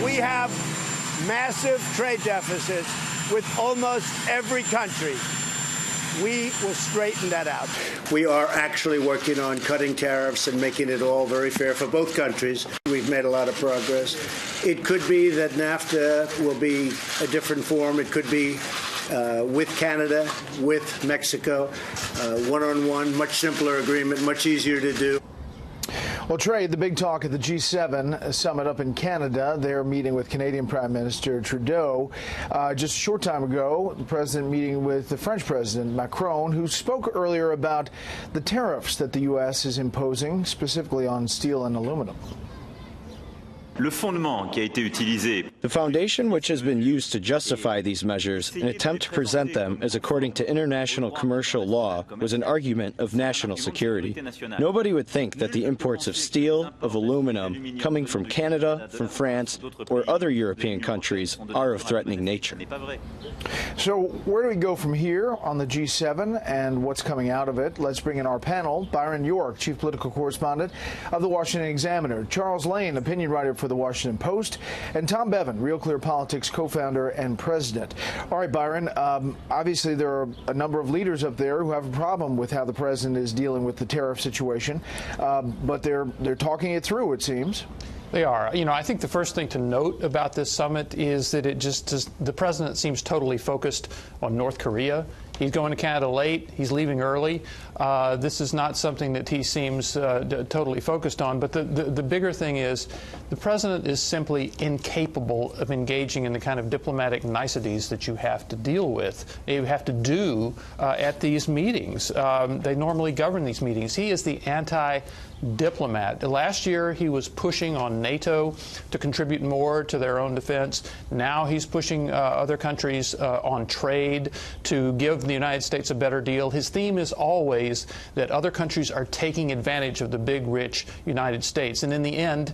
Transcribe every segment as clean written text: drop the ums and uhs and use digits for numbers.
We have massive trade deficits with almost every country. We will straighten that out. We are actually working on cutting tariffs and making it all very fair for both countries. We've made a lot of progress. It could be that NAFTA will be a different form. It could be with Canada, with Mexico, one-on-one, much simpler agreement, much easier to do. Well, Trey, the big talk at the G7 summit up in Canada. They're meeting with Canadian Prime Minister Trudeau. Just a short time ago, the president meeting with the French President Macron, who spoke earlier about the tariffs that the U.S. is imposing, specifically on steel and aluminum. Le fondement qui a été utilisé. The foundation which has been used to justify these measures, an attempt to present them as according to international commercial law, was an argument of national security. Nobody would think that the imports of steel, of aluminum, coming from Canada, from France, or other European countries are of threatening nature. So where do we go from here on the G7 and what's coming out of it? Let's bring in our panel. Byron York, chief political correspondent of the Washington Examiner. Charles Lane, opinion writer for the Washington Post, and Tom Bevan, Real Clear Politics co-founder and president. All right, Byron, obviously there are a number of leaders up there who have a problem with how the president is dealing with the tariff situation, but they're talking it through, it seems. They are. You know, I think the first thing to note about this summit is that the president seems totally focused on North Korea. He's going to Canada late. He's leaving early. This is not something that he seems totally focused on. But the bigger thing is the president is simply incapable of engaging in the kind of diplomatic niceties that you have to deal with, you have to do at these meetings. They normally govern these meetings. He is the anti-diplomat. Last year, he was pushing on NATO to contribute more to their own defense. Now he's pushing other countries on trade to give the United States a better deal. His theme is always that other countries are taking advantage of the big, rich United States. And in the end,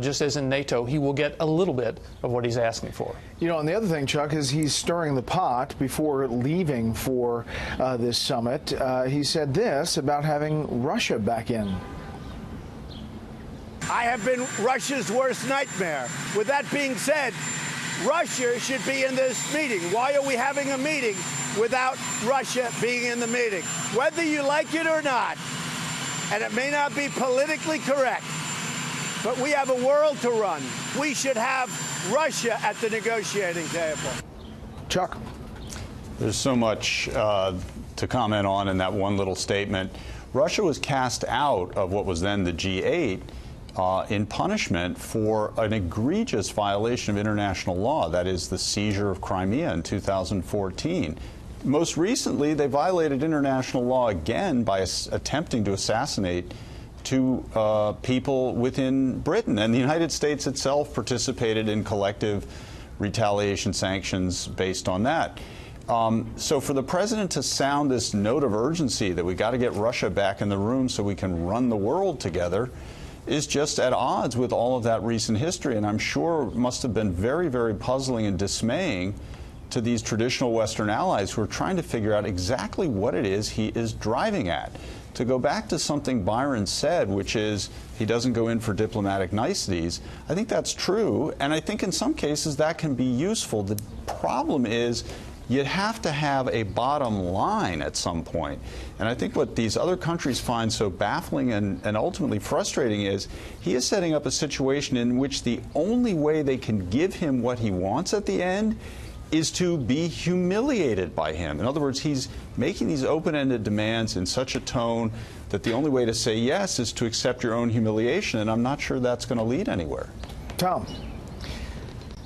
just as in NATO, he will get a little bit of what he's asking for. You know, and the other thing, Chuck, is he's stirring the pot before leaving for this summit. He said this about having Russia back in. I have been Russia's worst nightmare. With that being said, Russia should be in this meeting. Why are we having a meeting without Russia being in the meeting? Whether you like it or not, and it may not be politically correct, but we have a world to run. We should have Russia at the negotiating table. Chuck? There's so much to comment on in that one little statement. Russia was cast out of what was then the G8 in punishment for an egregious violation of international law, that is the seizure of Crimea in 2014. Most recently, they violated international law again by attempting to assassinate two people within Britain, and the United States itself participated in collective retaliation sanctions based on that. So for the president to sound this note of urgency that we got to get Russia back in the room so we can run the world together is just at odds with all of that recent history, and I'm sure must have been very, very puzzling and dismaying to these traditional Western allies who are trying to figure out exactly what it is he is driving at. To go back to something Byron said, which is he doesn't go in for diplomatic niceties, I think that's true, and I think in some cases that can be useful. The problem is you'd have to have a bottom line at some point. And I think what these other countries find so baffling and ultimately frustrating is he is setting up a situation in which the only way they can give him what he wants at the end is to be humiliated by him. In other words, he's making these open-ended demands in such a tone that the only way to say yes is to accept your own humiliation, and I'm not sure that's going to lead anywhere. Tom?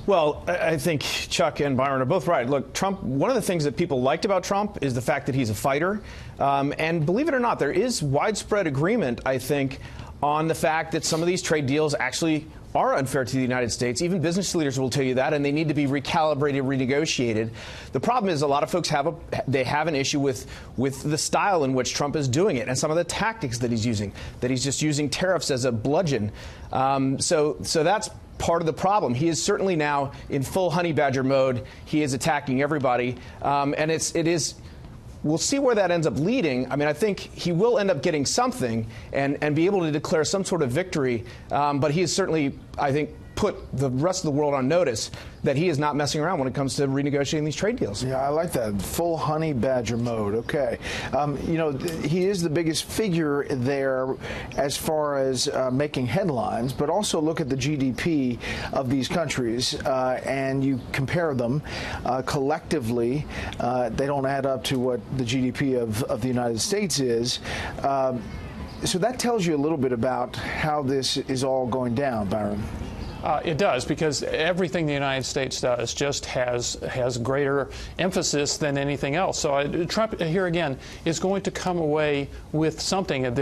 Well, I think Chuck and Byron are both right. Look, Trump, one of the things that people liked about Trump is the fact that he's a fighter. And believe it or not, there is widespread agreement, I think, on the fact that some of these trade deals actually are unfair to the United States. Even business leaders will tell you that, and they need to be recalibrated, renegotiated. The problem is a lot of folks have an issue with the style in which Trump is doing it and some of the tactics that he's using, that he's just using tariffs as a bludgeon. So that's part of the problem. He is certainly now in full honey badger mode. He is attacking everybody, and we'll see where that ends up leading. I mean, I think he will end up getting something and be able to declare some sort of victory, but he is certainly, I think, put the rest of the world on notice that he is not messing around when it comes to renegotiating these trade deals. Yeah, I like that. Full honey badger mode. Okay. You know, he is the biggest figure there as far as making headlines, but also look at the GDP of these countries and you compare them collectively. They don't add up to what the GDP of the United States is. So that tells you a little bit about how this is all going down, Byron. It does, because everything the United States does just has greater emphasis than anything else. So Trump, here again, is going to come away with something.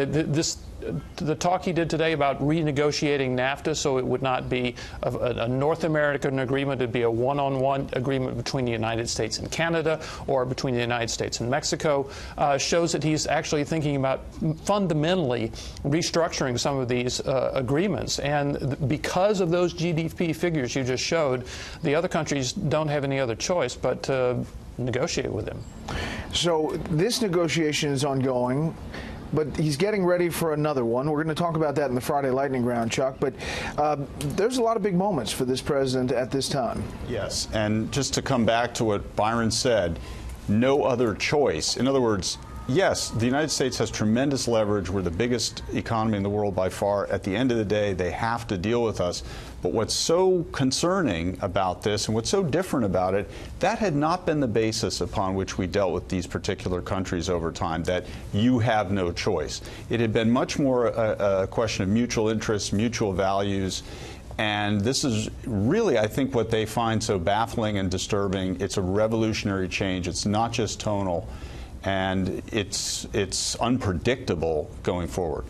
The talk he did today about renegotiating NAFTA, so it would not be a North American agreement, it would be a one-on-one agreement between the United States and Canada or between the United States and Mexico, shows that he's actually thinking about fundamentally restructuring some of these agreements. And because of those GDP figures you just showed, the other countries don't have any other choice but to negotiate with him. So this negotiation is ongoing, but he's getting ready for another one. We're going to talk about that in the Friday Lightning Round, Chuck. But there's a lot of big moments for this president at this time. Yes, and just to come back to what Byron said, no other choice. In other words, yes, the United States has tremendous leverage. We're the biggest economy in the world by far. At the end of the day, they have to deal with us. But what's so concerning about this and what's so different about it, that had not been the basis upon which we dealt with these particular countries over time, that you have no choice. It had been much more a question of mutual interests, mutual values. And this is really, I think, what they find so baffling and disturbing. It's a revolutionary change. It's not just tonal. And it's unpredictable going forward.